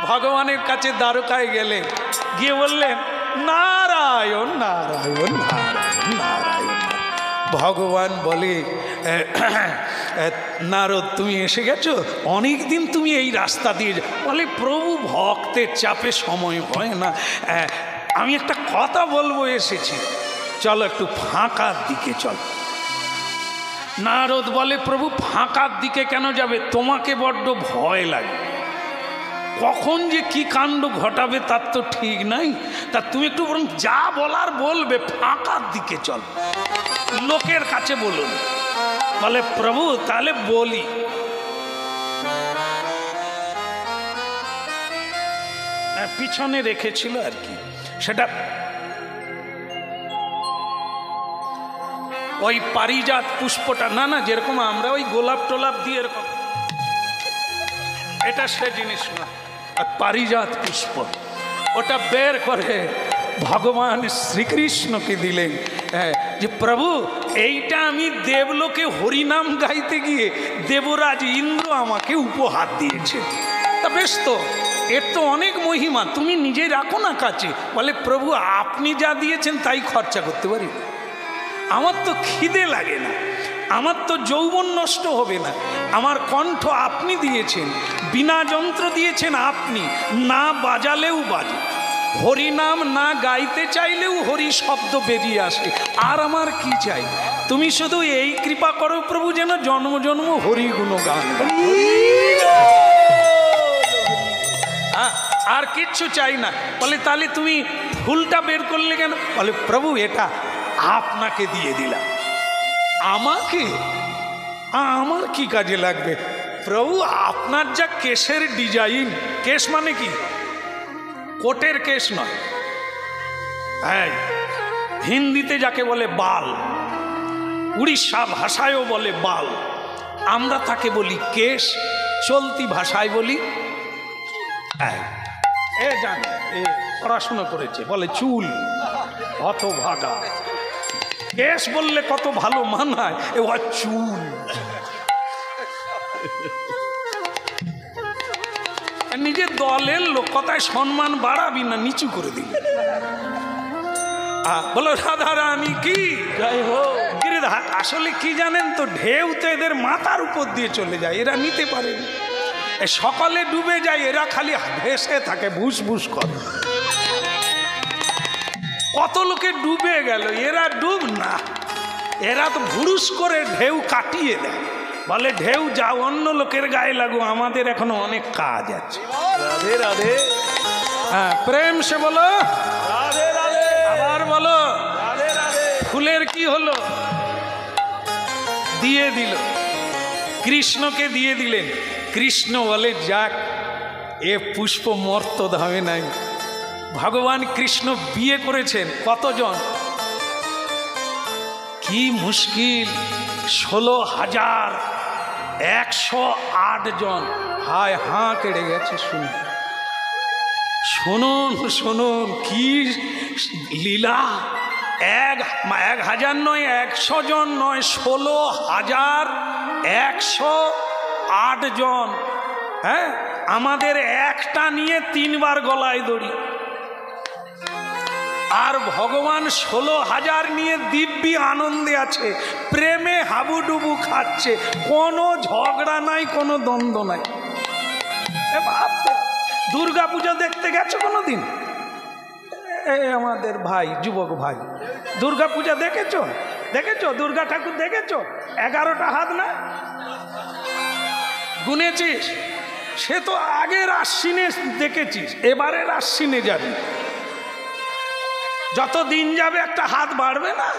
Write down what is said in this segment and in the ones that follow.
ভগবানের কাছে দ্বারকায় গেলেন, গিয়ে বললেন নারায়ণ নারায়ণ নারায়ণ নারায়ণ। ভগবান বলে নারদ তুমি এসে গেছো, অনেক দিন তুমি এই রাস্তা দিয়ে বলে প্রভু ভক্তের চাপে সময় হয় না, আমি একটা কথা বলবো এসেছি, চলো একটু ফাঁকার দিকে চলো। নারদ বলে প্রভু ফাঁকার দিকে কেন যাবে, তোমাকে বড্ড ভয় লাগে, কখন যে কি কাণ্ড ঘটাবে তার তো ঠিক নাই, তা তুমি একটু বরং যা বলার বলবে ফাঁকার দিকে চল, লোকের কাছে বলুন। বলে প্রভু তাহলে বলি। পিছনে রেখেছিল আর কি, সেটা ওই পারিজাত পুষ্পটা, না না যেরকম আমরা ওই গোলাপ টোলাপ দিয়ে এরকম, এটা সে জিনিস না, পারিজাত পুষ্প ওটা বের করে ভগবান শ্রীকৃষ্ণকে দিলেন, যে প্রভু এইটা আমি দেবলোকে হরিনাম গাইতে গিয়ে দেবরাজ ইন্দ্র আমাকে উপহার দিয়েছে, তা বেশ তো, এর তো অনেক মহিমা, তুমি নিজে রাখো না কাছে। বলে প্রভু আপনি যা দিয়েছেন তাই খরচা করতে পারি, আমার তো খিদে লাগে না, আমার তো যৌবন নষ্ট হবে না, আমার কণ্ঠ আপনি দিয়েছেন, বিনা যন্ত্র দিয়েছেন আপনি, না বাজালেও বাজে, হরিনাম না গাইতে চাইলেও হরি শব্দ বেরিয়ে আসে, আর আমার কি চাই, তুমি শুধু এই কৃপা করো প্রভু যেন জন্ম জন্ম হরি গুণগান, আর কিচ্ছু চাই না। বলে তাহলে তুমি ফুলটা বের করলে কেন? বলে প্রভু এটা আপনাকে দিয়ে দিলাম। আমাকে? আমার কি কাজে লাগবে প্রভু? আপনার যা কেশের ডিজাইন, কেশ মানে কি কোটের কেশ নয়, হ্যাঁ হিন্দিতে যাকে বলে বাল, উড়িষ্যা ভাষায়ও বলে বাল, আমরা তাকে বলি কেশ, চলতি ভাষায় বলি এ জানে, এ পড়াশোনা করেছে বলে চুল, হতভাগা। কেশ বললে কত ভালো মানায়, এ চুল। নিজের দলের লোক, কথায় সম্মান বাড়াবি না, নিচু করে দিবি। বলো রাধা রানী কি জয় হোক। গিরিধর আসলে কি জানেন তো, ঢেউ তো এদের মাথার উপর দিয়ে চলে যায়, এরা নিতে পারে না, সকালে ডুবে যায়, এরা খালি ভেসে থাকে, ভুস ভুস করে। কত লোকে ডুবে গেল, এরা ডুব না, এরা তো ভুরুস করে ঢেউ কাটিয়ে দেয়, বলে ঢেউ যাও অন্য লোকের গায়ে লাগো, আমাদের এখনো অনেক কাজ আছে। রাধে রাধে। হ্যাঁ প্রেম সে বলো রাধে রাধে, আবার বলো রাধে রাধে। ফুলের কি হলো? দিয়ে দিল, কৃষ্ণকে দিয়ে দিলেন। কৃষ্ণ বলে যাক, এ পুষ্প মর্ত ধামে নাই। ভগবান কৃষ্ণ বিয়ে করেছেন কতজন? কি মুশকিল, 16,108 জন। হায় হাঁ কেড়ে গেছে শুনুন, শুনুন শুনুন কি লীলা। 1,000 নয়, 100 জন নয়, 16,108 জন। হ্যাঁ আমাদের একটা নিয়ে 3 বার গলায় দড়ি, আর ভগবান 16,000 নিয়ে দিব্যি আনন্দে আছে, প্রেমে হাবুডুবু খাচ্ছে, কোনো ঝগড়া নাই, কোনো দ্বন্দ্ব নাই। ভাবতে, দুর্গা পুজো দেখতে গেছো কোনোদিন? আমাদের ভাই, যুবক ভাই, দুর্গা পূজা দেখেছো? দেখেছো দুর্গা ঠাকুর দেখেছো? 11টা হাত না গুনেছিস? সে তো আগের আশ্বিনে দেখেছিস, এবারের আশ্বিনে যাবি, যত দিন যাবে একটা হাত বাড়বে না,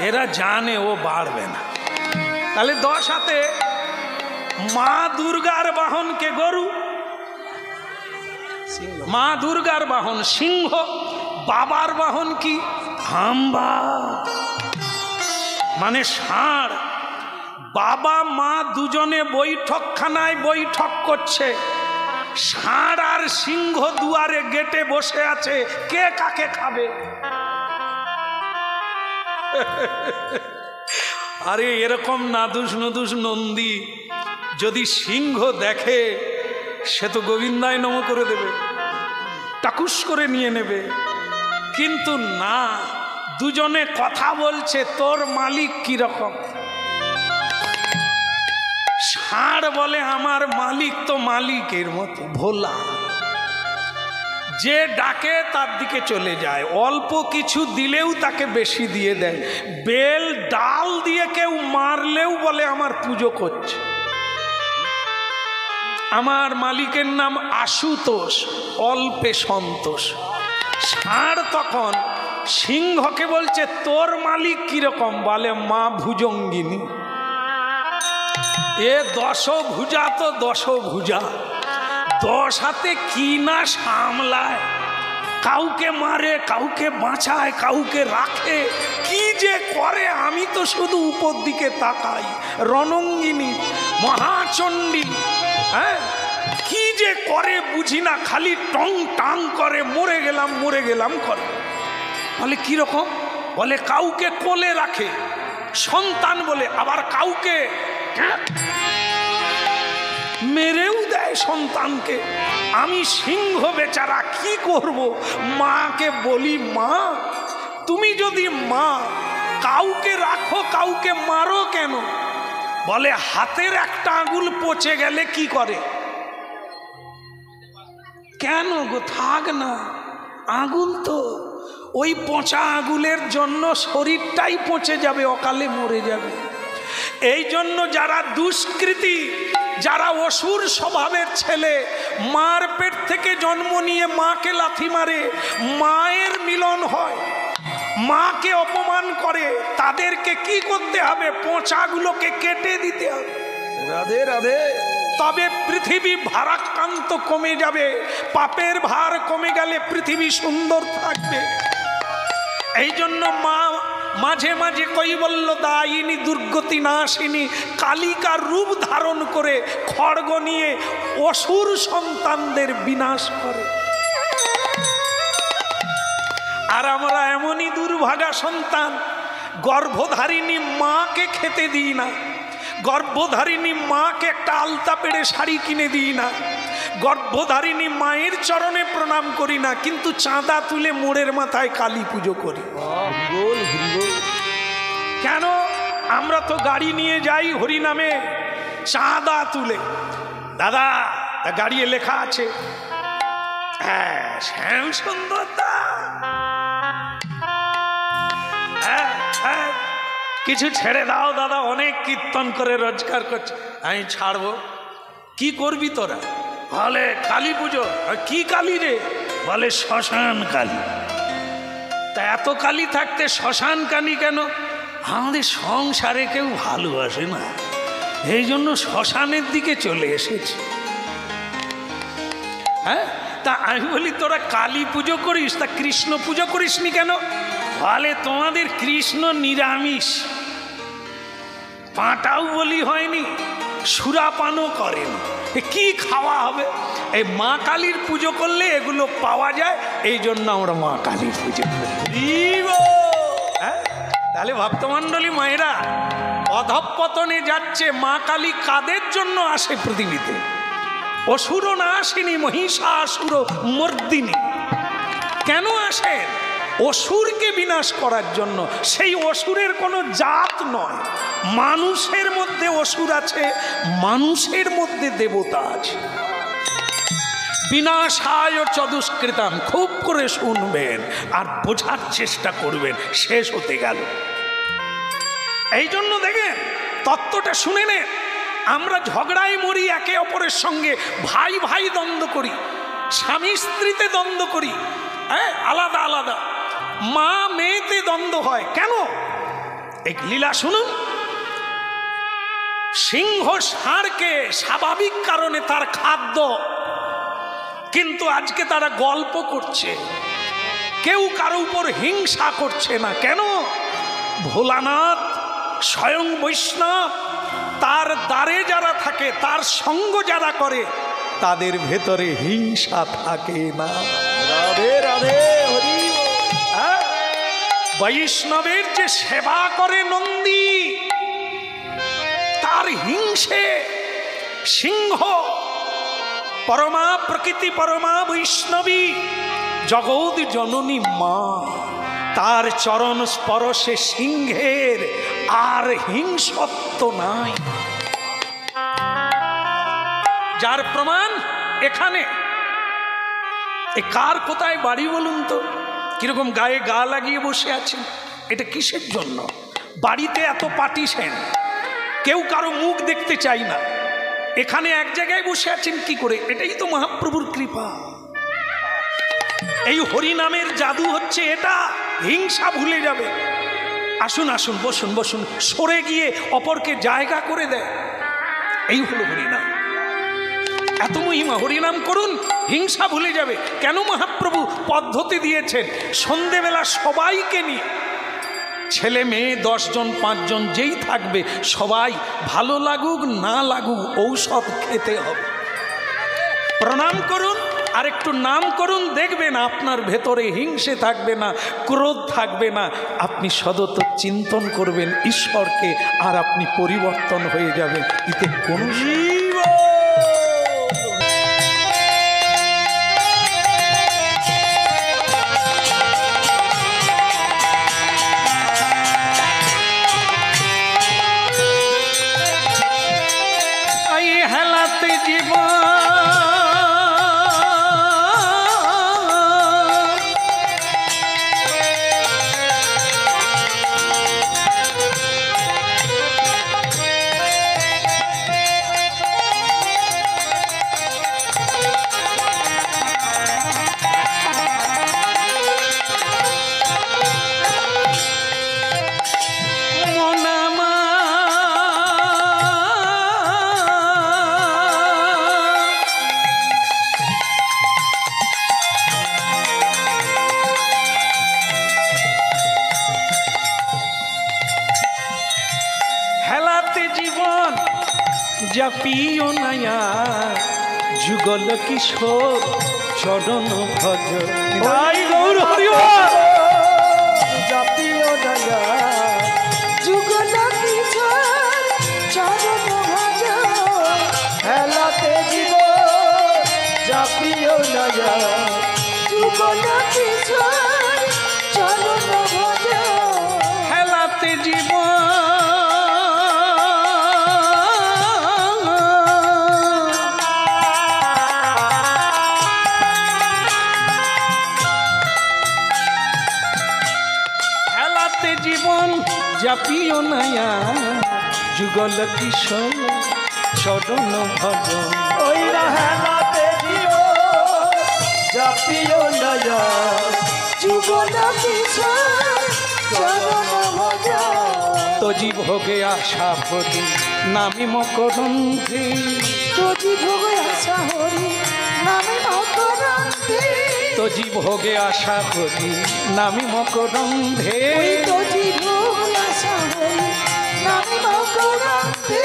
এরা জানে ও বাড়বে না। তাহলে 10 হাতে মা দুর্গার বাহন কে? গরু। মা দুর্গার বাহন সিংহ, বাবার বাহন কি? হাম্বা, মানে ষাঁড়। বাবা মা দুজনে বৈঠকখানায় বৈঠক করছে, ষাঁড় আর সিংহ দুয়ারে গেটে বসে আছে, কে কাকে খাবে? আরে এরকম নাদুস নদুস নন্দী যদি সিংহ দেখে, সে তো গোবিন্দায় নম করে দেবে, টাকুস করে নিয়ে নেবে। কিন্তু না, দুজনে কথা বলছে, তোর মালিক কিরকম? ষাঁড় বলে আমার মালিক তো মালিকের মতো ভোলা, যে ডাকে তার দিকে চলে যায়, অল্প কিছু দিলেও তাকে বেশি দিয়ে দেয়। বেল ডাল দিয়ে কেউ মারলেও বলে আমার পুজো করছে। আমার মালিকের নাম আশুতোষ, অল্পে সন্তোষ। ষাঁড় তখন সিংহকে বলছে তোর মালিক কিরকম? বলে মা ভুজঙ্গিনী। এ দশভুজা তো দশভুজা, 10 হাতে কি না সামলায়, কাউকে মারে, কাউকে বাঁচায়, কাউকে রাখে, কি যে করে আমি তো শুধু উপর দিকে তাকাই। রণঙ্গিনী, মহাচণ্ডী, হ্যাঁ, কি যে করে বুঝি না, খালি টং টাং করে, মরে গেলাম মরে গেলাম করে। বলে কিরকম? বলে কাউকে কোলে রাখে সন্তান বলে, আবার কাউকে মেরেও দেয় সন্তানকে। আমি সিংহ বেচারা কি করব? মাকে বলি মা তুমি যদি মা, কাউকে রাখো কাউকে মারো কেন? বলে হাতের একটা আঙুল পচে গেলে কি করে? কেন গো, থাক না, আঙুল তো ওই পচা আঙুলের জন্য শরীরটাই পচে যাবে, অকালে মরে যাবে। এই জন্য যারা দুষ্কৃতী, যারা অসুর স্বভাবের ছেলে, মার পেট থেকে জন্ম নিয়ে মাকে লাথি মারে, মায়ের মিলন হয়, মাকে অপমান করে, তাদেরকে কি করতে হবে? পচাগুলোকে কেটে দিতে হবে। রাধে রাধে। তবে পৃথিবী ভারাক্রান্ত কমে যাবে, পাপের ভার কমে গেলে পৃথিবী সুন্দর থাকবে। এই জন্য মা মাঝে মাঝে কৈবল্য দায়িনী দুর্গতি নাশিনী কালিকার রূপ ধারণ করে খড়গ নিয়ে অসুর সন্তানদের বিনাশ করে। আর আমরা এমনই দুর্ভাগা সন্তান, গর্ভধারিণী মাকে খেতে দিই না, গর্ভধারিণী মাকে একটা আলতা পেড়ে শাড়ি কিনে দিই না, গর্ভধারিণী মায়ের চরণে প্রণাম করি না, কিন্তু চাঁদা তুলে মোড়ের মাথায় কালী পুজো করি। কেন? আমরা তো গাড়ি নিয়ে যাই হরিনামে, চাঁদা তুলে। দাদা গাড়ি লেখা আছে হ্যাঁ শ্যাম সুন্দর দা, হ্যাঁ হ্যাঁ কিছু ছেড়ে দাও দাদা, অনেক কীর্তন করে রোজগার করছে। আমি ছাড়বো? কি করবি তোরা? বলে কালী পুজো। কি কালী রে? বলে শ্মশান কালী। তা এত কালী থাকতে শ্মশান কালী কেন? আমাদের সংসারে কেউ ভালোবাসে না, এই জন্য শ্মশানের দিকে চলে এসেছে। হ্যাঁ, তা আমি বলি তোরা কালী পুজো করিস, তা কৃষ্ণ পুজো করিসনি কেন? বলে তোমাদের কৃষ্ণ নিরামিষ, পাঁটাও বলি হয়নি, সুরাপানও করেন, কি খাওয়া হবে? এই মা কালীর পুজো করলে এগুলো পাওয়া যায়, এই জন্য আমরা মা কালীর পুজো করি। হ্যাঁ, তাহলে ভক্তমণ্ডলী মায়েরা, অধঃপতনে যাচ্ছে। মা কালী কাদের জন্য আসে পৃথিবীতে? অসুরও না আসেনি, মহিষাসুর মর্দিনী। কেন আসেন? অসুরকে বিনাশ করার জন্য। সেই অসুরের কোনো জাত নয়, মানুষের মধ্যে অসুর আছে, মানুষের মধ্যে দেবতা আছে। বিনাশায় চতুষ্কৃতাম, খুব করে শুনবেন আর বোঝার চেষ্টা করবেন, শেষ হতে গেল। এই জন্য দেখেন, তত্ত্বটা শুনে নেন। আমরা ঝগড়ায় মরি একে অপরের সঙ্গে, ভাই ভাই দ্বন্দ্ব করি, স্বামী স্ত্রীতে দ্বন্দ্ব করি, হ্যাঁ আলাদা আলাদা, মা মেয়েতে দ্বন্দ্ব হয় কেন? এক লীলা শুনুন। সিংহ ষাঁড়কে স্বাভাবিক কারণে তার খাদ্য, কিন্তু আজকে তারা গল্প করছে, কেউ কারো উপর হিংসা করছে না। কেন? ভোলানাথ স্বয়ং বৈষ্ণব, তার দ্বারে যারা থাকে, তার সঙ্গ যারা করে, তাদের ভেতরে হিংসা থাকে না। রাধে রাধে হরি। বৈষ্ণবের যে সেবা করে নন্দী, তার হিংসে সিংহ পরমা প্রকৃতি পরমা বৈষ্ণবী জগৎ জননী মা, তার চরণ স্পর্শে সিংহের আর হিংসত্ব নাই। যার প্রমাণ এখানে। এ কার কোথায় বাড়ি বলুন তো? কিরকম গায়ে গা লাগিয়ে বসে আছেন? এটা কিসের জন্য? বাড়িতে এত পাটিছেন, কেউ কারো মুখ দেখতে চাই না, এখানে এক জায়গায় বসে আছেন কি করে? এটাই তো মহাপ্রভুর কৃপা। এই হরিনামের জাদু হচ্ছে এটা, হিংসা ভুলে যাবে। আসুন আসুন, বসুন বসুন, সরে গিয়ে অপরকে জায়গা করে দেয়। এই হলো হরিনাম। এত মহিমা, হরিনাম করুন, হিংসা ভুলে যাবে। কেন মহাপ্রভু পদ্ধতি দিয়েছেন? সন্ধেবেলা সবাইকে নিয়ে, ছেলে মেয়ে 10 জন 5 জন যেই থাকবে, সবাই ভালো লাগুক না লাগুক ঔষধ খেতে হবে। প্রণাম করুন আর একটু নাম করুন, দেখবেন আপনার ভেতরে হিংসে থাকবে না, ক্রোধ থাকবে না। আপনি সদত চিন্তন করবেন ঈশ্বরকে, আর আপনি পরিবর্তন হয়ে যাবেন। এতে কোনো হেলাতে জীবন জাপিও নয়া যুগল কিশোর চরণ ভজ। গৌর হরিবল। জাপিও নয়া যুগল কিশোর চরণ ভজ, হেলাতে জীব জাপিও নয়া যুগল কিশোর চরণ ভজ, হেলাতে জীব জীবন জাপিও নয়া যুগল কিশোর চরণ ভজ। ওই হেলাতে জীবন জাপিও নয়া যুগল কিশোর চরণ ভজ, তজি ভোগে আশা ভরি নামি মকরন্ধে, তোজি ভোগে আশা হরি নামে মকরন্ধে, তজি ভোগে আশা ভরি নামি মকরন্ধে, তোজি ভোগে আশা হরি নামে মকরন্ধে,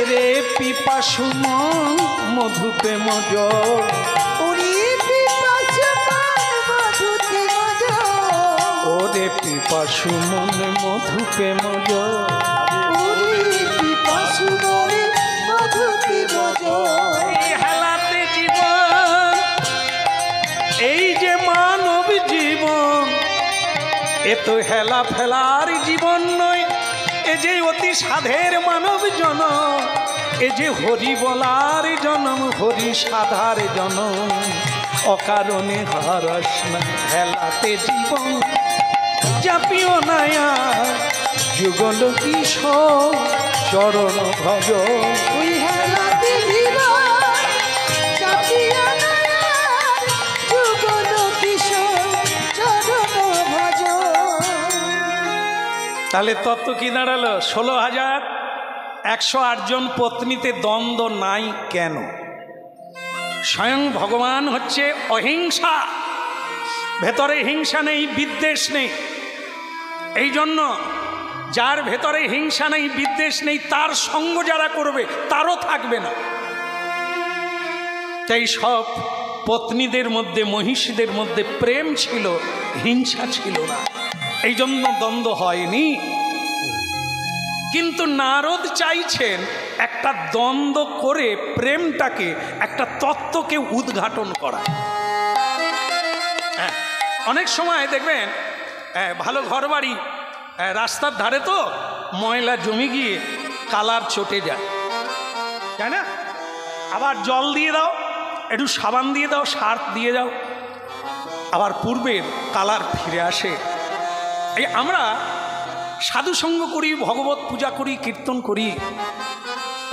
রে পিপাসু মন মধুপে মজ, ওরে পিপাসু মন মধুতে মজ, ওরে পিপাসু মন মধুপে মজ, ওরে পিপাসু মন মধুতে মজ। হেলাতে জীবন, এই যে মানব জীবন, এ তো হেলা ফেলার জীবন নয়। এ যে অতি সাধের মানব জনম, এ যে হরি বলার জনম, হরি সাধার জনম, অকারণে হরস না হেলাতে জীবন জাপিও নয়া যুগল কিশোর চরণ ভজ। ওই হেলাতে জীবন জাপিও নয়া যুগল কিশোর চরণ ভজ। তাহলে তত্ত্ব কি দাঁড়ালো? 16,108 জন পত্নীতে দ্বন্দ্ব নাই কেন? স্বয়ং ভগবান হচ্ছে অহিংসা, ভেতরে হিংসা নেই, বিদ্বেষ নেই। এই জন্য যার ভেতরে হিংসা নেই, বিদ্বেষ নেই, তার সঙ্গ যারা করবে তারও থাকবে না। তাই সব পত্নীদের মধ্যে, মহিষীদের মধ্যে প্রেম ছিল, হিংসা ছিল না। এই জন্য দ্বন্দ্ব হয়নি। কিন্তু নারদ চাইছেন একটা দ্বন্দ্ব করে প্রেমটাকে, একটা তত্ত্বকে উদ্ঘাটন করা। হ্যাঁ, অনেক সময় দেখবেন ভালো ঘর বাড়ি রাস্তার ধারে তো ময়লা জমে গিয়ে কালার চটে যায়, তাই না? আবার জল দিয়ে দাও, একটু সাবান দিয়ে দাও, সার্ফ দিয়ে দাও, আবার পূর্বের কালার ফিরে আসে। এই আমরা সাধুসঙ্গ করি, ভগবত পূজা করি, কীর্তন করি,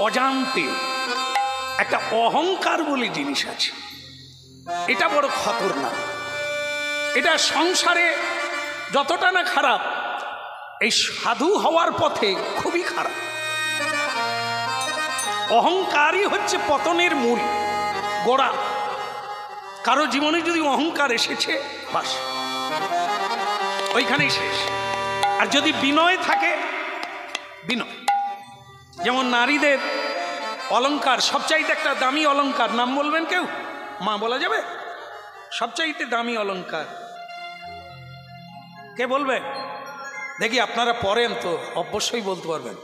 অজান্তে একটা অহংকার বলে জিনিস আছে, এটা বড় খতরনাক। এটা সংসারে যতটা না খারাপ, এই সাধু হওয়ার পথে খুবই খারাপ। অহংকারই হচ্ছে পতনের মূল গোড়া। কারো জীবনে যদি অহংকার এসেছে, বাস ওইখানেই শেষ। আর যদি বিনয় থাকে, বিনয়, যেমন নারীদের অলংকার সবচাইতে একটা দামি অলংকার, নাম বলবেন কেউ? মা বলা যাবে? সবচাইতে দামি অলংকার কে বলবে? দেখি আপনারা পড়েন তো, অবশ্যই বলতে পারবেন।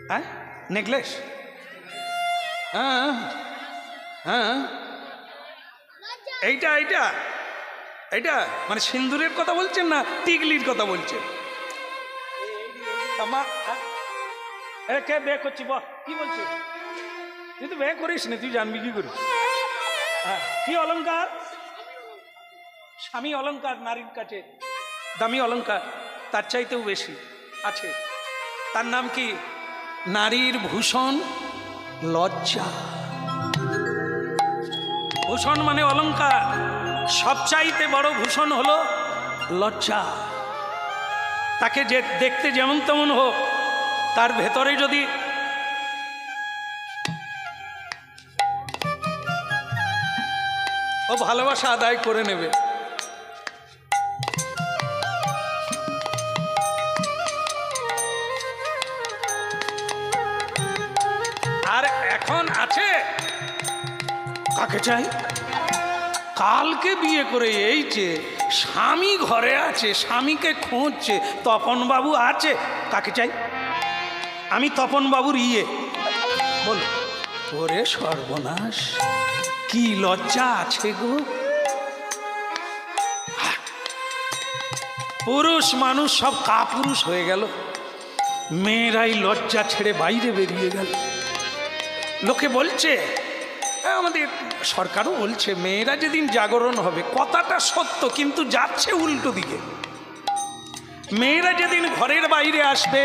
হ্যাঁ, নেকলেস। হ্যাঁ হ্যাঁ, এইটা এইটা এইটা মানে সিন্দুরের কথা বলছেন না টিকলির কথা বলছেন? কে বে করছি, বল কি বলছিস? তুই তো বে করিস না, তুই জানবি কি করিস? হ্যাঁ, কি অলংকার? স্বামী অলংকার নারীর কাছে দামি অলংকার, তার চাইতেও বেশি আছে। তার নাম কি? নারীর ভূষণ লজ্জা। ভূষণ মানে অলংকার, সবচাইতে বড় ভূষণ হলো লজ্জা। তাকে যে দেখতে যেমন তেমন হোক, তার ভেতরে যদি ও ভালোবাসা আদায় করে নেবে। আর এখন আছে কাকে চাই? কালকে বিয়ে করে এইছে, স্বামী ঘরে আছে, স্বামীকে খুঁজছে, তপন বাবু আছে, কাকে চাই? আমি তপন বাবুর ইয়ে বল। ওরে সর্বনাশ, কি লজ্জা আছে গো! পুরুষ মানুষ সব কাপুরুষ হয়ে গেল, মেয়েরাই লজ্জা ছেড়ে বাইরে বেরিয়ে গেল। লোকে বলছে, আমাদের সরকারও বলছে, মেয়েরা যেদিন জাগরণ হবে, কথাটা সত্য কিন্তু যাচ্ছে উল্টো দিকে। মেয়েরা যেদিন ঘরের বাইরে আসবে,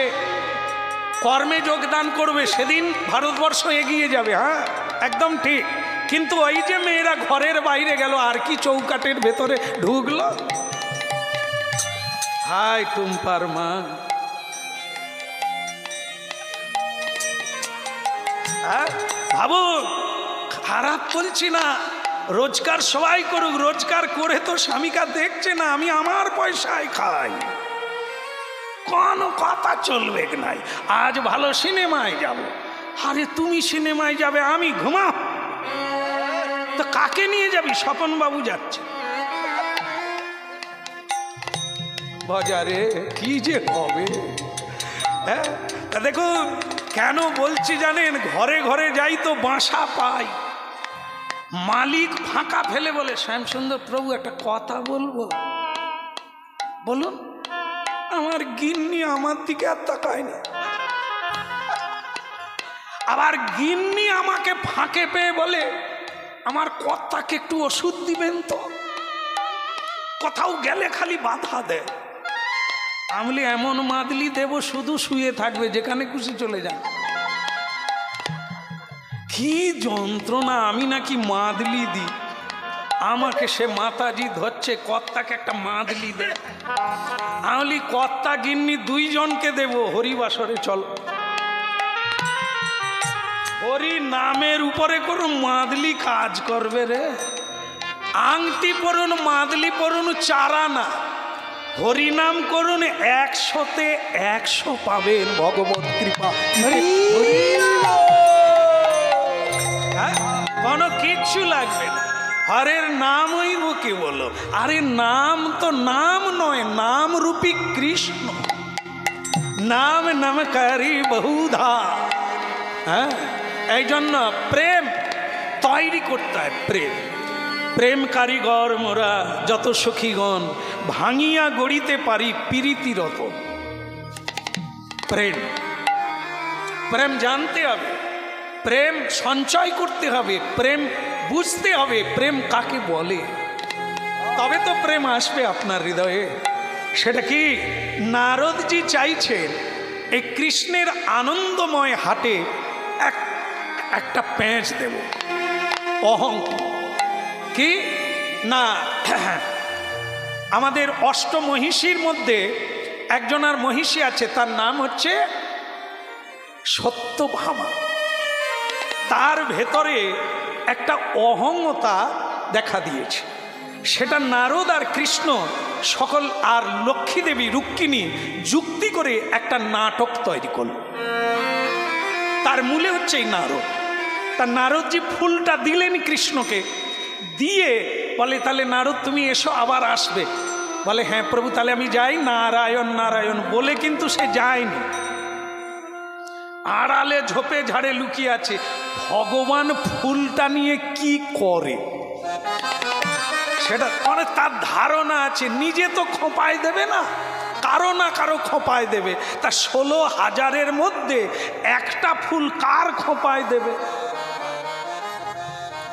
কর্মে যোগদান করবে, সেদিন ভারতবর্ষ এগিয়ে যাবে। হ্যাঁ, একদম ঠিক। কিন্তু ওই যে মেয়েরা ঘরের বাইরে গেল, আর কি চৌকাটের ভেতরে ঢুকলো। হাই টুম্পার মা, ভাবুন, খারাপ বলছি না, রোজগার সবাই করুক, রোজগার করে তো স্বামীকা দেখছে না, আমি আমার পয়সায় খাই, কোনো কথা চলবে নাই। আজ ভালো সিনেমায় যাব, আরে তুমি সিনেমায় যাবে, আমি ঘুমাও তো কাকে নিয়ে যাবি? স্বপন বাবু যাচ্ছে বাজারে, কি যে হবে। হ্যাঁ, দেখুন কেন বলছি জানেন? ঘরে ঘরে যাই তো বাসা পাই, মালিক ফাঁকা ফেলে বলে, শ্যামসুন্দর প্রভু একটা কথা বলবো। বলুন। আমার গিন্নি আমার দিকে আর তাকায়নি। আবার গিন্নি আমাকে ফাঁকে পেয়ে বলে, আমার কর্তাকে একটু ওষুধ দিবেন তো। কোথাও গেলে খালি বাধা দেয়। আমি এমন মাদলি দেব, শুধু শুয়ে থাকবে, যেখানে খুশি চলে যান। কি যন্ত্রণা! আমি নাকি মাদলি দিই, আমাকে সে মাতাজি ধরছে, কর্তাকে একটা মাদলি দে। আমি কর্তা গিন্নি দুইজনকে দেব, হরিবাসরে চলো। হরি নামের উপরে কোনো মাদলি কাজ করবে রে? আংটি পরুন, মাদলি পরুন, চারা না, হরিনাম করুন, 100-তে 100 পাবেন ভগবত কৃপা। কোনো কিচ্ছু লাগবে না, হরের নাম হইব কি বলো? আরে নাম তো নাম নয়, নাম রূপী কৃষ্ণ। নাম নামকারী বহুধা। হ্যাঁ, এই জন্য প্রেম তৈরি করতে হয়। প্রেম প্রেম কারিগর মোরা যত সখীগণ, ভাঙিয়া গড়িতে পারি প্রীতি রতন। প্রেম প্রেম জানতে হবে, প্রেম সঞ্চয় করতে হবে, প্রেম বুঝতে হবে প্রেম কাকে বলে, তবে তো প্রেম আসবে আপনার হৃদয়ে। সেটা কি নারদজি চাইছেন এই কৃষ্ণের আনন্দময় হাটে একটা প্যাঁচ দেব। অহং কি না, আমাদের অষ্টমহিষীর মধ্যে একজনার মহিষী আছে, তার নাম হচ্ছে সত্যভামা। তার ভেতরে একটা অহংতা দেখা দিয়েছে। সেটা নারদ আর কৃষ্ণ সকল আর লক্ষ্মী দেবী রুক্মিণী যুক্তি করে একটা নাটক তৈরি করল। তার মূলে হচ্ছে এই নারদ। তা নারদজি ফুলটা দিলেন কৃষ্ণকে, দিয়ে বলে তাহলে নারদ তুমি এসো, আবার আসবে। বলে হ্যাঁ প্রভু তাহলে আমি যাই। নারায়ণ নারায়ণ বলে কিন্তু সে যায়নি, আড়ালে ঝোপে ঝাড়ে লুকিয়ে আছে। ভগবান ফুলটা নিয়ে কি করে সেটা মানে তার ধারণা আছে। নিজে তো খোঁপায় দেবে না, কারো না কারো খোঁপায় দেবে। তা 16,000-এর মধ্যে একটা ফুল কার খোঁপায় দেবে?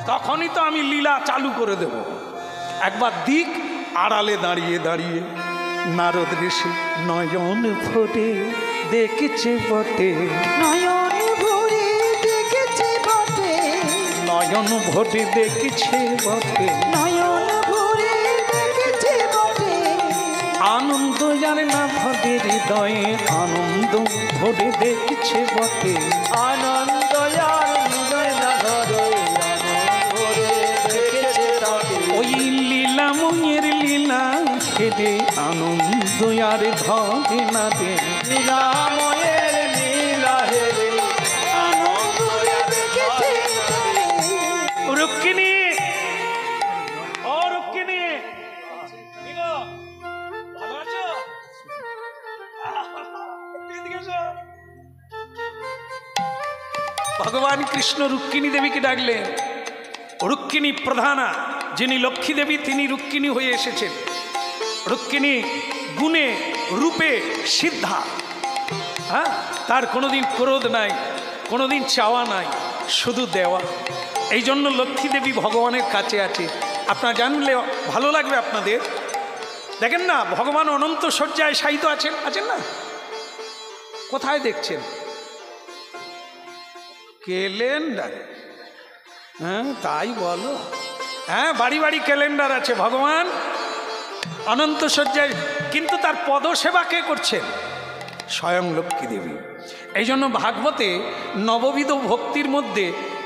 তখনই তো আমি লীলা চালু করে দেব। একবার দিক আড়ালে দাঁড়িয়ে দাঁড়িয়ে নারদ ঋষি নয়ন ভরে দেখেছে বটে, নয়ন ভরে দেখেছে বটে, নয়ন ভরে দেখেছে বটে, নয়ন ভরে দেখেছে বটে, আনন্দ জানে না ভরে হৃদয়ে, আনন্দ ভরে দেখেছে বটে, আনন্দ আর হৃদয় না ধরে, আনন্দ ভরে দেখেছে বটে। ওই লীলাময়ের লীলা খেদে আনন্দ আর ধরে না দে, লীলাময়ের লীলা হেরে আনন্দ দেখেছে বটে। রুক্মিণী ও রুক্মিণী, কি গো, ভালো আছো? এদিকে এসো। ভগবান কৃষ্ণ রুক্মিণী দেবীকে ডাকলেন। রুক্মিণী প্রধানা, যিনি লক্ষ্মী দেবী তিনি রুক্মিণী হয়ে এসেছেন। রুক্মিণী গুণে রূপে সিদ্ধা। হ্যাঁ, তার কোনোদিন ক্রোধ নাই, কোনোদিন চাওয়া নাই, শুধু দেওয়া। এই জন্য লক্ষ্মী দেবী ভগবানের কাছে আছে। আপনারা জানলে ভালো লাগবে আপনাদের। দেখেন না, ভগবান অনন্ত শয্যায় শায়িত আছেন, আছেন না? কোথায় দেখছেন? ক্যালেন্ডার। হ্যাঁ তাই বলো। হ্যাঁ, বাড়ি বাড়ি ক্যালেন্ডার আছে। ভগবান অনন্ত শয্যায়, কিন্তু তার পদসেবা কে করছেন? স্বয়ং লক্ষ্মী দেবী। এই জন্য ভাগবতে নববিধ ভক্তির মধ্যে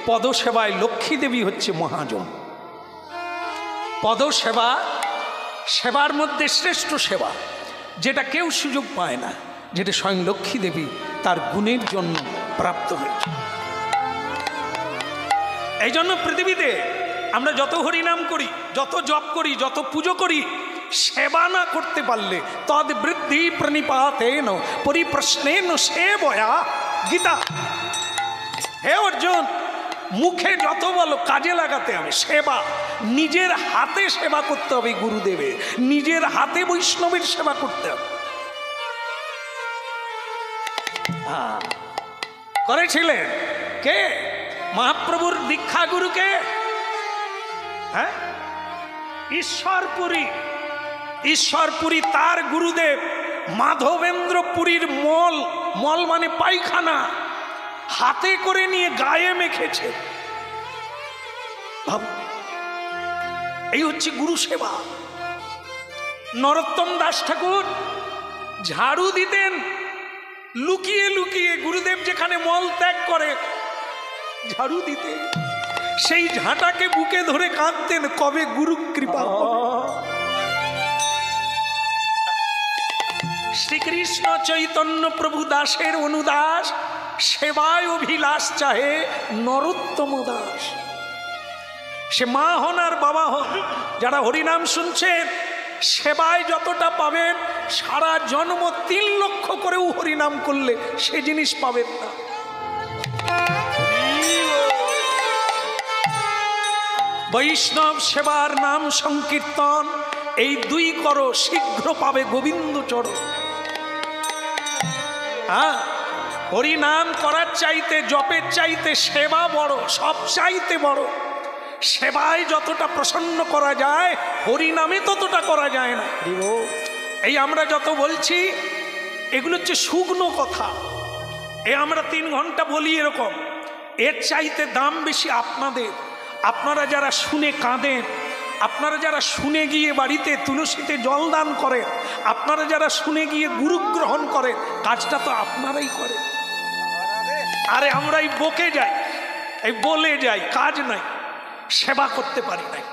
পদসেবায় লক্ষ্মী দেবী হচ্ছে মহাজন। পদসেবা সেবার মধ্যে শ্রেষ্ঠ সেবা, যেটা কেউ সুযোগ পায় না, যেটা স্বয়ং লক্ষ্মী দেবী তার গুণের জন্য প্রাপ্ত হয়েছে। এই জন্য পৃথিবীতে আমরা যত হরিনাম করি, যত জপ করি, যত পুজো করি, সেবা না করতে পারলে তদ বৃদ্ধি প্রণিপাতেন পরিপ্রশ্নেন সেবয়া গীতা। হে অর্জুন, মুখে যত বলো কাজে লাগাতে হবে। সেবা নিজের হাতে সেবা করতে হবে, গুরুদেবের নিজের হাতে বৈষ্ণবের সেবা করতে হবে। করেছিলেন কে? মহাপ্রভুর দীক্ষা গুরুকে। হ্যাঁ, ঈশ্বরপুরী। ঈশ্বরপুরী তার গুরুদেব মাধবেন্দ্র পুরীর মল, মল মানে পায়খানা, হাতে করে নিয়ে গায়ে মেখেছে। এই হচ্ছে গুরু সেবা। নরোত্তম দাস ঠাকুর ঝাড়ু দিতেন লুকিয়ে লুকিয়ে। গুরুদেব যেখানে মল ত্যাগ করে ঝাড়ু দিতেন, সেই ঝাঁটাকে বুকে ধরে কাঁদতেন, কবে গুরু কৃপা হবে। শ্রীকৃষ্ণ চৈতন্য প্রভু দাসের অনুদাস, সেবায় অভিলাষ চাহে নরোত্তম দাস। সে মা হন আর বাবা হন, যারা হরিনাম শুনছেন সেবায় যতটা পাবেন সারা জন্ম 3 লক্ষ করেও হরিনাম করলে সে জিনিস পাবেন না। বৈষ্ণব সেবার নাম সংকীর্তন এই 2 করো, শীঘ্র পাবে গোবিন্দ চরণ। হ্যাঁ, হরিনাম করার চাইতে, জপের চাইতে সেবা বড়, সব চাইতে বড়। সেবায় যতটা প্রসন্ন করা যায় হরিনামে ততটা করা যায় না। এই আমরা যত বলছি এগুলো হচ্ছে শুকনো কথা, আমরা 3 ঘন্টা বলি এরকম। এর চাইতে দাম বেশি আপনাদের। আপনারা যারা শুনে কাঁদেন, আপনারা যারা শুনে গিয়ে বাড়িতে তুলসীতে জল দান করেন, আপনারা যারা শুনে গিয়ে গুরু গ্রহণ করেন, কাজটা তো আপনারাই করেন। আরে আমরাই বকে যাই, এই বলে যাই, কাজ নাই, সেবা করতে পারি নাই।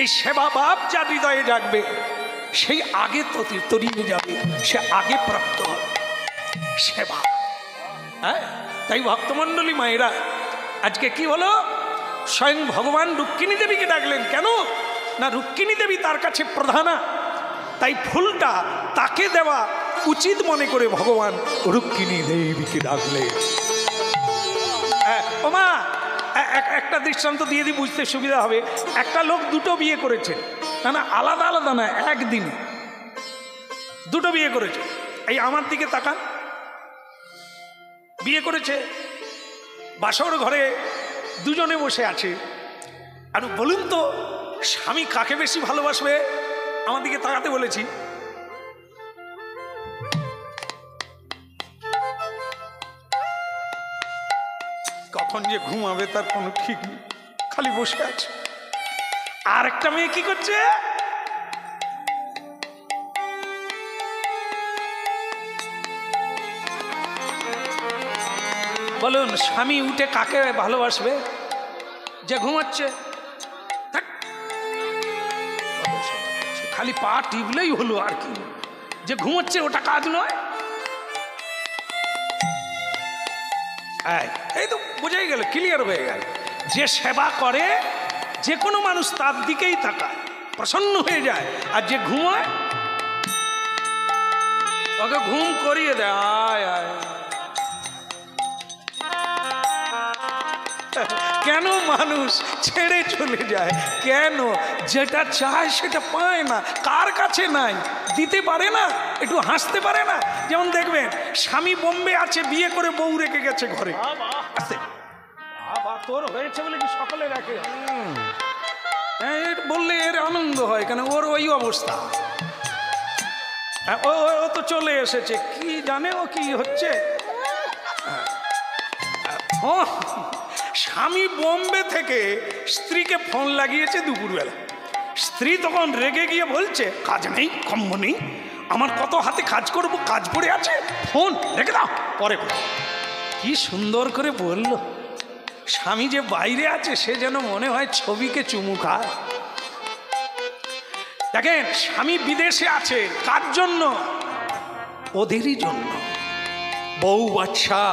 এই সেবা ভাব যার হৃদয়ে জাগবে সেই আগে তরিয়ে যাবে, সে আগে প্রাপ্ত হবে সেবা। হ্যাঁ, তাই ভক্তমণ্ডলী মায়েরা আজকে কি হলো, স্বয়ং ভগবান রুক্মিণী দেবীকে ডাকলেন। কেন না, রুক্মিণী দেবী তার কাছে প্রধানা, তাই ফুলটা তাকে দেওয়া উচিত মনে করে ভগবান রুক্মিণী দেবীকে ডাকলেন। ওমা, একটা দৃষ্টান্ত দিয়ে দিই, বুঝতে সুবিধা হবে। একটা লোক 2টো বিয়ে করেছে, না আলাদা আলাদা না, একদিনে 2টো বিয়ে করেছে। এই আমার দিকে তাকান, বিয়ে করেছে, বাসর ঘরে 2জনে বসে আছে। আর বলুন তো স্বামী কাকে বেশি ভালোবাসবে? আমার দিকে তাকাতে বলেছি। কখন যে ঘুমাবে তার কোনো ঠিক নেই, খালি বসে আছে। আর একটা মেয়ে কি করছে, বলুন স্বামী উঠে কাকে ভালোবাসবে? যে ঘুমাচ্ছে। খালি পা টিপলেই হলো, আর কি। যে ঘুমাচ্ছে ওটা কাজ নয়। এই তো বোঝাই গেল, ক্লিয়ার হয়ে গেল। যে সেবা করে যে কোনো মানুষ তার দিকেই তাকায়, প্রসন্ন হয়ে যায়। আর যে ঘুমায় ওকে ঘুম করিয়ে দেয়। আয় আয়, কেন মানুষ ছেড়ে চলে যায়? কেন? যেটা চায় সেটা পায় না, কার কাছে নাই, দিতে পারে না, একটু হাসতে পারে না। যেমন দেখবেন স্বামী বোম্বে আছে, বিয়ে করে বউ রেখে গেছে ঘরে। তোর হয়েছে বলে কি সকলে রাখে? বললে এর আনন্দ হয় কেন? ওর ওই অবস্থা। ও তো চলে এসেছে, কি জানে ও কি হচ্ছে। স্বামী বোম্বে থেকে স্ত্রীকে ফোন লাগিয়েছে দুপুরবেলা। স্ত্রী তখন রেগে গিয়ে বলছে, কাজ নেই, কম্ম নেই, আমার কত হাতে কাজ করব, কাজ পড়ে আছে, ফোন রেখে দাও, পরে করো। কি সুন্দর করে বলল। স্বামী যে বাইরে আছে সে যেন মনে হয় ছবিকে চুমু খায়। দেখেন, স্বামী বিদেশে আছে, কার জন্য? ওদেরই জন্য। বউ বাচ্চা,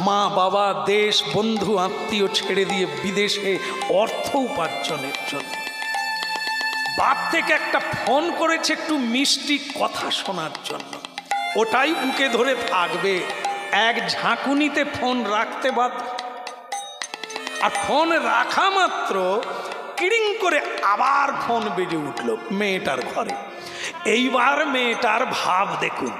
মা বাবা, দেশ, বন্ধু আত্মীয় ছেড়ে দিয়ে বিদেশে অর্থ উপার্জনের জন্য। বাপ থেকে একটা ফোন করেছে একটু মিষ্টি কথা শোনার জন্য, ওটাই বুকে ধরে থাকবে। এক ঝাঁকুনিতে ফোন রাখতে বাধ্য। আর ফোন রাখা মাত্র কিড়িং করে আবার ফোন বেজে উঠল মেয়েটার ঘরে। এইবার মেয়েটার ভাব দেখুন।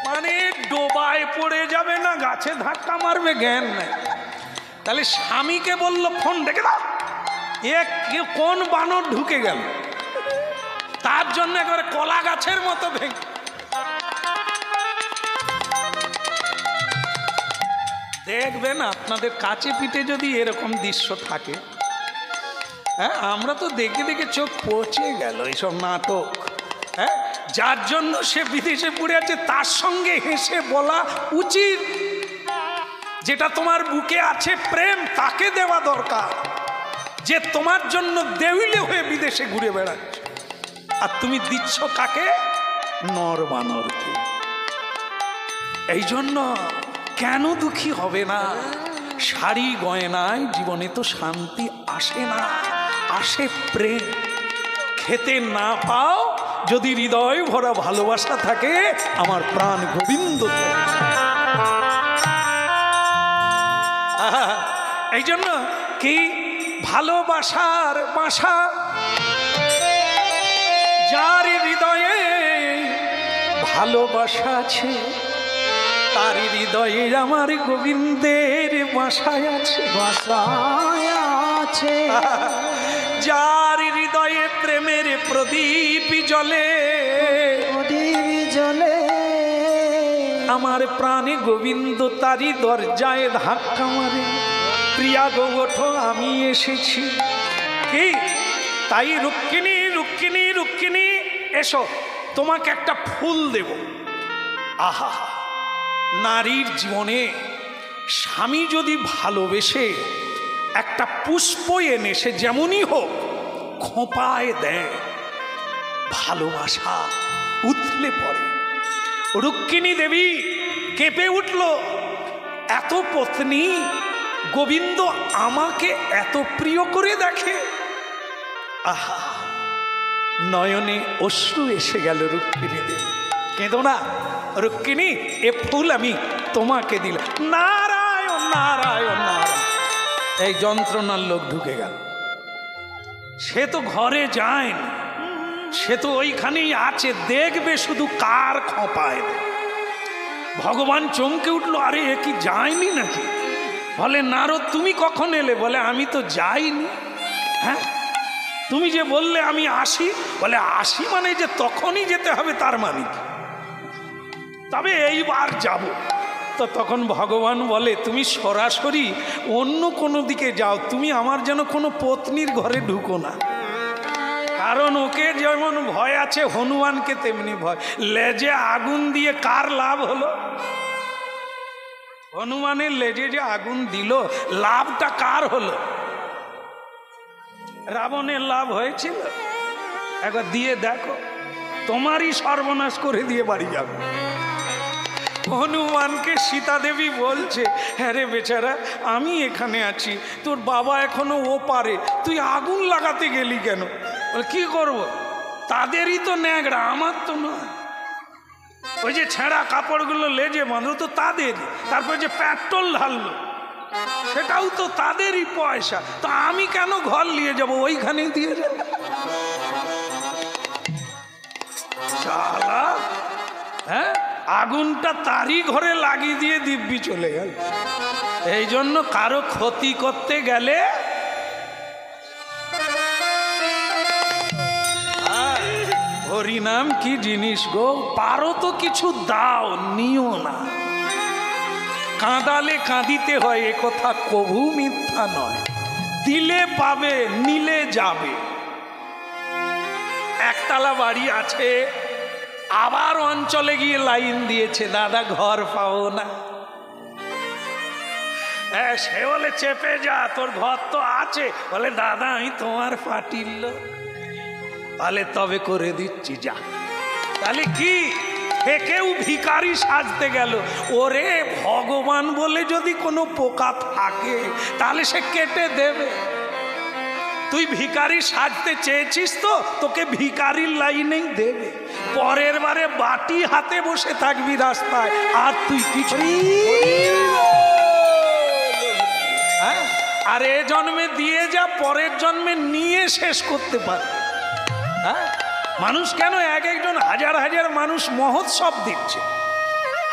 মানে ডোবায় পড়ে যাবে না গাছে ধাক্কা মারবে, জ্ঞান নাই। তাহলে স্বামীকে বলল ফোন রেখে দাও, কোন বানর ঢুকে গেল? তার জন্য একবারে কলা গাছের মতো ভেঙে। দেখবেন আপনাদের কাছে পিঠে যদি এরকম দৃশ্য থাকে, হ্যাঁ, আমরা তো দেখে দেখে চোখ পচে গেল এইসব নাটক। হ্যাঁ, যার জন্য সে বিদেশে পড়ে আছে তার সঙ্গে হেসে বলা উচিত, যেটা তোমার বুকে আছে প্রেম তাকে দেওয়া দরকার। যে তোমার জন্য দেউলে হয়ে বিদেশে ঘুরে বেড়াচ্ছে, আর তুমি দিচ্ছ কাকে? নর বানরকে। এই জন্য কেন দুঃখী হবে না? শাড়ি গয়নায় জীবনে তো শান্তি আসে না, আসে প্রেম। খেতে না পাও, যদি হৃদয় ভরা ভালোবাসা থাকে, আমার প্রাণ গোবিন্দ এই জন্য কি ভালোবাসার বাসা যার হৃদয়ে ভালোবাসা আছে, তার হৃদয়ে আমার গোবিন্দের বাসায় আছে, বাসায় আছে। যার হৃদয়ে প্রেমের প্রদীপ জ্বলে, প্রদীপ জ্বলে, আমার প্রাণে গোবিন্দ তারি দরজায় ধাক্কা মারে, প্রিয়া গো ওঠো আমি এসেছি। কি তাই রুক্মিণী রুক্মিণী রুক্মিণী এসো, তোমাকে একটা ফুল দেব। আহা, নারীর জীবনে স্বামী যদি ভালোবেসে একটা পুষ্প এনে সে যেমনই হোক খোঁপায় দেয়, ভালোবাসা উথলে পড়ে। রুক্মিণী দেবী কেঁপে উঠল, এত পত্নী গোবিন্দ আমাকে এত প্রিয় করে দেখে। আহা, নয়নে অশ্রু এসে গেল রুক্মিণী দেবী। কেঁদো না রুক্মিণী, এ ফুল আমি তোমাকে দিলাম। নারায়ণ নারায়ণ নারায়ণ। এই যন্ত্রণার লোক ঢুকে গেল। সে তো ঘরে যায়নি, সে তো ওইখানেই আছে, দেখবে শুধু কার খোঁপায়। ভগবান চমকে উঠলো, আরে এ কি যায়নি নাকি? বলে নারদ তুমি কখন এলে? বলে আমি তো যাইনি। হ্যাঁ, তুমি যে বললে আমি আসি, বলে আসি মানে যে তখনই যেতে হবে তার মানে কি? তবে এইবার যাব। তো তখন ভগবান বলে তুমি সরাসরি অন্য কোনো দিকে যাও, তুমি আমার যেন কোনো পত্নীর ঘরে ঢুকো না। কারণ ওকে যেমন ভয় আছে হনুমানকে তেমনি ভয়। লেজে আগুন দিয়ে কার লাভ হলো? হনুমানের লেজে যে আগুন দিল, লাভটা কার হলো? রাবণের লাভ হয়েছিল? একবার দিয়ে দেখো, তোমারই সর্বনাশ করে দিয়ে বাড়ি যাবে। হনুমানকে সীতা দেবী বলছে, হ্যাঁ রে বেচারা, আমি এখানে আছি, তোর বাবা এখনো ও পারে, তুই আগুন লাগাতে গেলি কেন? কি করব? তাদেরই তো ন্যাংরা, আমার তো নয়। ওই যে ছেঁড়া কাপড়গুলো লেজে বাঁধলো তো তাদেরই, তারপর যে পেট্রোল ঢাললো সেটাও তো তাদেরই পয়সা, তো আমি কেন ঘর নিয়ে যাব? ওইখানেই দিয়ে যাবো। শালা, হ্যাঁ, আগুনটা তারই ঘরে লাগিয়ে দিয়ে দিব্যি চলে গেল। এই জন্য কারো ক্ষতি করতে গেলে হরিনাম কি জিনিস গো, পারো তো কিছু দাও, নিও না। কাঁদালে কাঁদিতে হয়, এ কথা কভু মিথ্যা নয়। দিলে পাবে, নিলে যাবে। একতলা বাড়ি আছে, আবার অঞ্চলে গিয়ে লাইন দিয়েছে, দাদা ঘর পাও না। সে বলে চেপে যা, তোর ঘর তো আছে। বলে দাদা আমি তোমার পাটির লোক। বলে তবে করে দিচ্ছি, যা। তাহলে কি কেউ ভিখারি সাজতে গেল? ওরে ভগবান বলে যদি কোনো পোকা থাকে তাহলে সে কেটে দেবে। তুই ভিখারি সাজতে চেয়েছিস তো, তোকে ভিখারির লাইনেই দেবে। পরের বারে বাটি হাতে বসে থাকবি রাস্তায়, আর তুই কিছু। হ্যাঁ, আর এ জন্মে দিয়ে যা, পরের জন্মে নিয়ে শেষ করতে পারে। হ্যাঁ, মানুষ কেন এক একজন হাজার হাজার মানুষ মহোৎসব দিচ্ছে,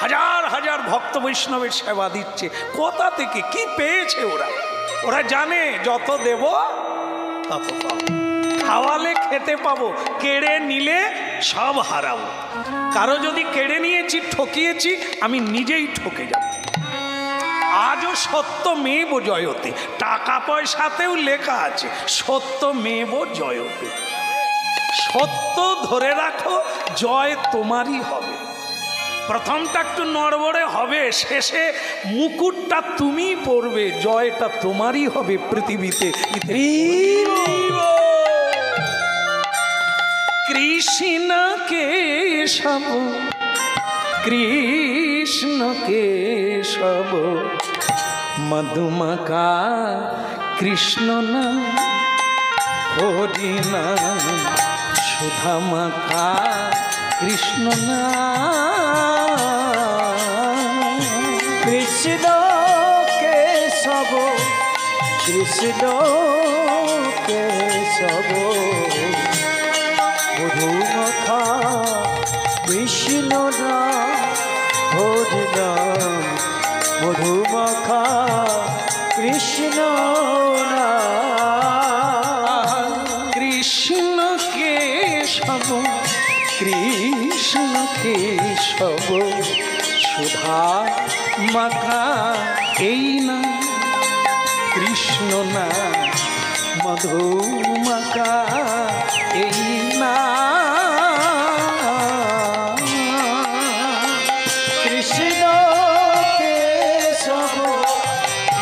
হাজার হাজার ভক্ত বৈষ্ণবের সেবা দিচ্ছে, কোথা থেকে কি পেয়েছে? ওরা জানে যত দেব তত পাবো। খাওয়ালে খেতে পাবো, কেড়ে নিলে সব হারাবো। কারো যদি কেড়ে নিয়েছি, ঠকিয়েছি, আমি নিজেই ঠকে যাব। আজও সত্য মেব জয়তে, টাকা পয়সাতেও লেখা আছে সত্য মেব জয়তে। সত্য ধরে রাখো, জয় তোমারই হবে। প্রথমটা একটু নড়বড়ে হবে, শেষে মুকুটটা তুমি পরবে, জয়টা তোমারই হবে পৃথিবীতে। কৃষ্ণ কেশব কৃষ্ণ কেশব মধুমাখা কৃষ্ণ নাম হরি নাম সুধা মাখা কৃষ্ণ নাম কৃষ্ণ কেশব কৃষ্ণ কেশব মধুমাখা কৃষ্ণ নাম হরি নাম মধুমাখা কৃষ্ণ নাম কৃষ্ণ কেশব কৃষ্ণ কেশব সুধা মাখা এই না কৃষ্ণ না মধু মাখা এই না কৃষ্ণ কেশব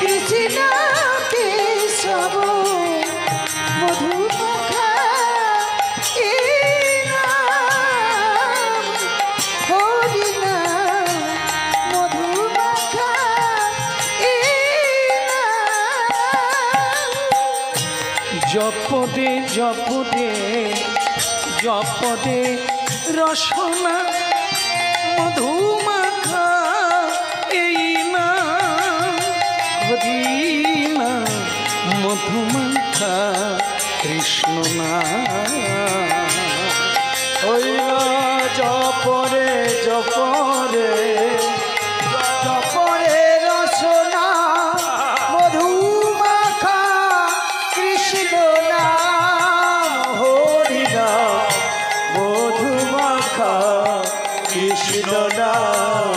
কৃষ্ণ কেশব মধুমাখা এই নাম হরি নাম মধুমাখা এই নাম জপদে জপদে জপদে রসনা মধুমাখা এই না হরি না মধুমাখা কৃষ্ণ না ওই জপরে জপরে জপরে রসনা মধুমাখা কৃষ্ণ নাম হরি নাম মধুমাখা কৃষ্ণ নাম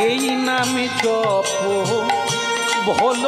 এই নামে জপ ভোল